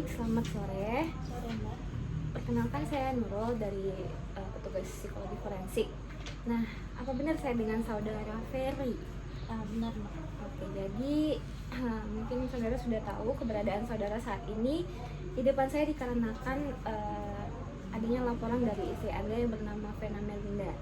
Baik, selamat sore. Sore Mbak. Perkenalkan saya Nurul dari petugas psikologi forensik. Nah, apa benar saya dengan saudara Ferry? Benar Mbak. Oke, jadi mungkin saudara sudah tahu keberadaan saudara saat ini di depan saya dikarenakan adanya laporan dari istri Anda yang bernama Vena Melinda.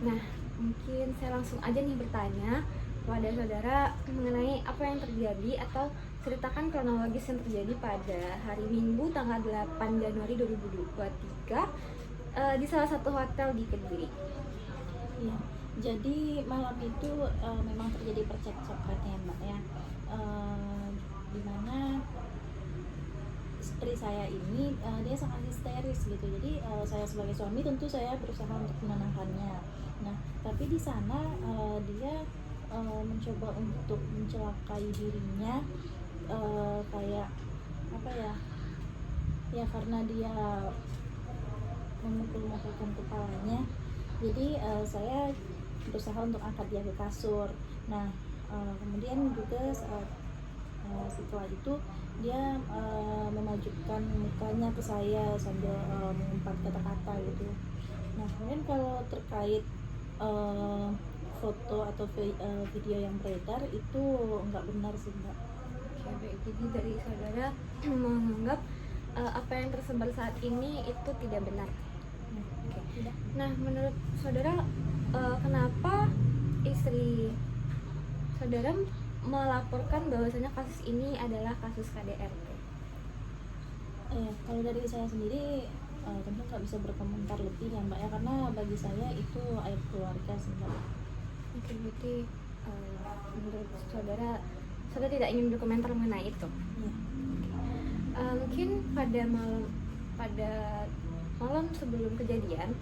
Nah, mungkin saya langsung aja nih bertanya kepada saudara mengenai apa yang terjadi atau ceritakan kronologis yang terjadi pada hari Minggu tanggal 8 Januari 2023 di salah satu hotel di Kediri. Iya. Jadi malam itu memang terjadi percekcokan ya Mbak ya. Dimana istri saya ini dia sangat histeris gitu. Jadi saya sebagai suami tentu saya berusaha untuk menenangkannya. Nah, tapi di sana dia mencoba untuk mencelakai dirinya, kayak apa ya? Ya karena dia memukul-mukulkan kepalanya. Jadi saya berusaha untuk angkat dia ke kasur. Nah, kemudian juga saat setelah itu dia memajukan mukanya ke saya sambil mengumpat kata-kata gitu. Nah, kemudian kalau terkait foto atau video yang beredar itu nggak benar sih Mbak. Oke, baik. Jadi dari saudara menganggap apa yang tersebar saat ini itu tidak benar. Oke. Tidak. Nah, menurut saudara kenapa istri saudara melaporkan bahwasanya kasus ini adalah kasus KDRT? Kalau dari saya sendiri tentu nggak bisa berkomentar lebih ya Mbak ya, karena bagi saya itu aib keluarga sih Mbak. Oke, berarti menurut saudara tidak ingin berkomentar mengenai itu. Ya. Mungkin pada malam sebelum kejadian,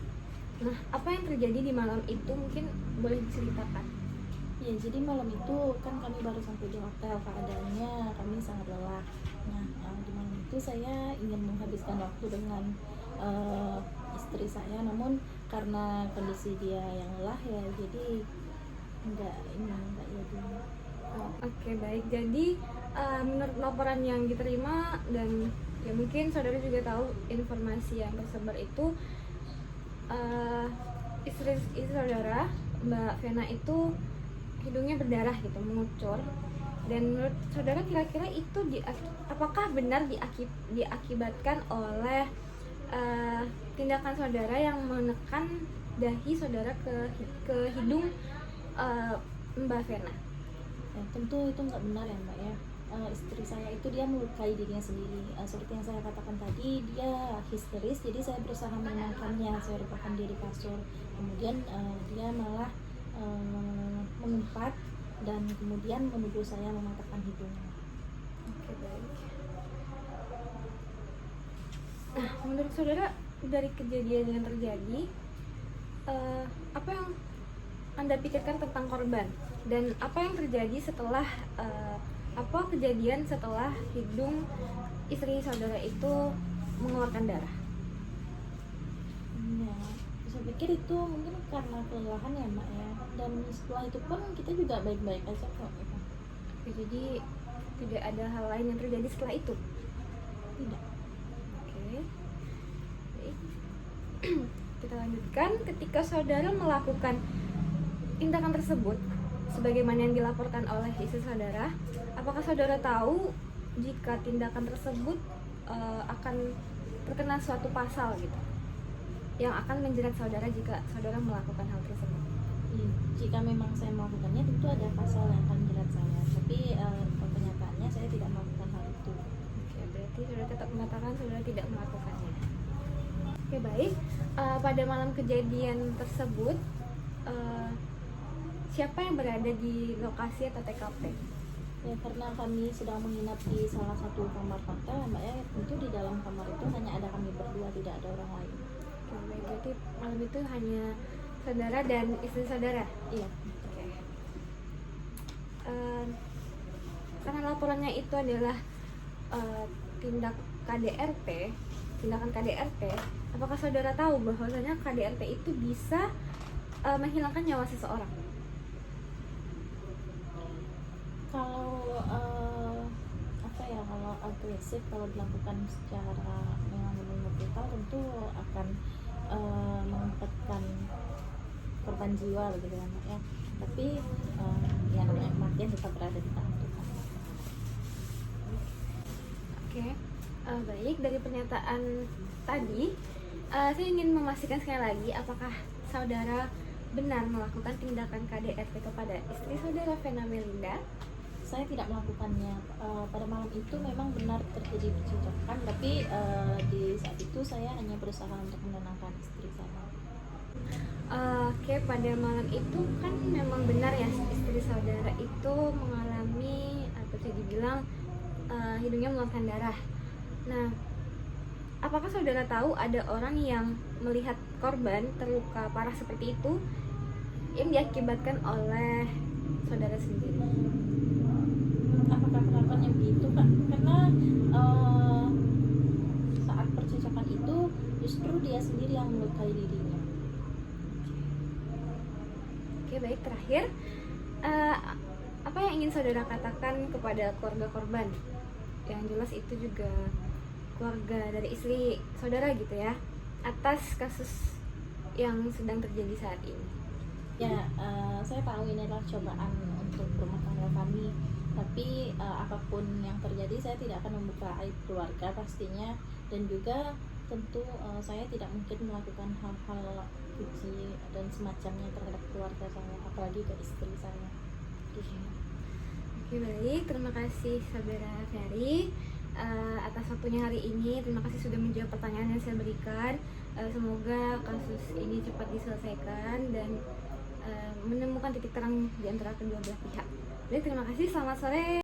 nah apa yang terjadi di malam itu mungkin boleh diceritakan? Ya, jadi malam itu kan kami baru sampai di hotel, keadaannya kami sangat lelah. Nah, di malam itu saya ingin menghabiskan waktu dengan istri saya, namun karena kondisi dia yang lelah ya, jadi enggak jadi. Oke, baik. Jadi menurut laporan yang diterima dan ya mungkin saudara juga tahu informasi yang tersebar itu istri saudara Mbak Vena itu hidungnya berdarah gitu, mengucur. Dan menurut saudara kira-kira itu apakah benar diakibatkan oleh tindakan saudara yang menekan dahi saudara ke hidung Mbak Vena? Ya, tentu itu nggak benar ya Mbak ya. Istri saya itu dia melukai dirinya sendiri. Seperti yang saya katakan tadi, dia histeris, jadi saya berusaha menenangkannya. Saya letakkan dia di kasur, kemudian dia malah mengumpat dan kemudian menuduh saya mematahkan hidungnya. Oke, baik. Nah, menurut saudara dari kejadian yang terjadi, apa yang Anda pikirkan tentang korban dan apa yang terjadi setelah apa kejadian setelah hidung istri saudara itu mengeluarkan darah? Ya, saya pikir itu mungkin karena kelelahan ya Mbak ya. Dan setelah itu pun kita juga baik-baik aja kok. Oke, jadi tidak ada hal lain yang terjadi setelah itu? Tidak. Oke, baik. Kita lanjutkan. Ketika saudara melakukan tindakan tersebut sebagaimana yang dilaporkan oleh istri saudara, apakah saudara tahu jika tindakan tersebut akan terkena suatu pasal gitu yang akan menjerat saudara jika saudara melakukan hal tersebut? Jika memang saya melakukannya tentu ada pasal yang akan menjerat saya, tapi kenyataannya saya tidak melakukan hal itu. Oke, berarti saudara tetap mengatakan saudara tidak melakukannya. Oke, baik. Pada malam kejadian tersebut siapa yang berada di lokasi atau TKP? Ya, karena kami sedang menginap di salah satu kamar hotel Mbak ya, tentu di dalam kamar itu hanya ada kami berdua, tidak ada orang lain. Oke, baik. Berarti malam itu hanya saudara dan istri saudara? Iya. Oke. Karena laporannya itu adalah tindakan KDRT, apakah saudara tahu bahwasanya KDRT itu bisa menghilangkan nyawa seseorang? Kalau agresif kalau dilakukan secara memang benar-benar brutal, tentu akan mengakibatkan korban jiwa begitu kan ya. Tapi ya namanya kematian tetap berada di tangan Tuhan. Oke, baik, dari pernyataan tadi saya ingin memastikan sekali lagi, apakah saudara benar melakukan tindakan KDRT kepada istri saudara Vena Melinda? Saya tidak melakukannya. Pada malam itu memang benar terjadi percekcokan, tapi di saat itu saya hanya berusaha untuk menenangkan istri saya. Oke, pada malam itu kan memang benar ya, istri saudara itu mengalami atau bisa dibilang hidungnya mengeluarkan darah. Nah, apakah saudara tahu ada orang yang melihat korban terluka parah seperti itu yang diakibatkan oleh saudara sendiri? Apakah perlakuannya begitu, Pak? Karena saat percekcokan itu justru dia sendiri yang melukai dirinya. Oke, baik, terakhir apa yang ingin saudara katakan kepada keluarga korban? Yang jelas itu juga keluarga dari istri saudara gitu ya, atas kasus yang sedang terjadi saat ini. Ya, saya tahu ini adalah cobaan untuk rumah tangga kami, tapi apapun yang terjadi saya tidak akan membuka aib keluarga pastinya, dan juga tentu saya tidak mungkin melakukan hal-hal keji dan semacamnya terhadap keluarga saya, apalagi ke istri saya. Oke, baik, terima kasih saudara Ferry atas waktunya hari ini. Terima kasih sudah menjawab pertanyaan yang saya berikan. Semoga kasus ini cepat diselesaikan dan menemukan titik terang di antara kedua belah pihak. Jadi terima kasih, selamat sore.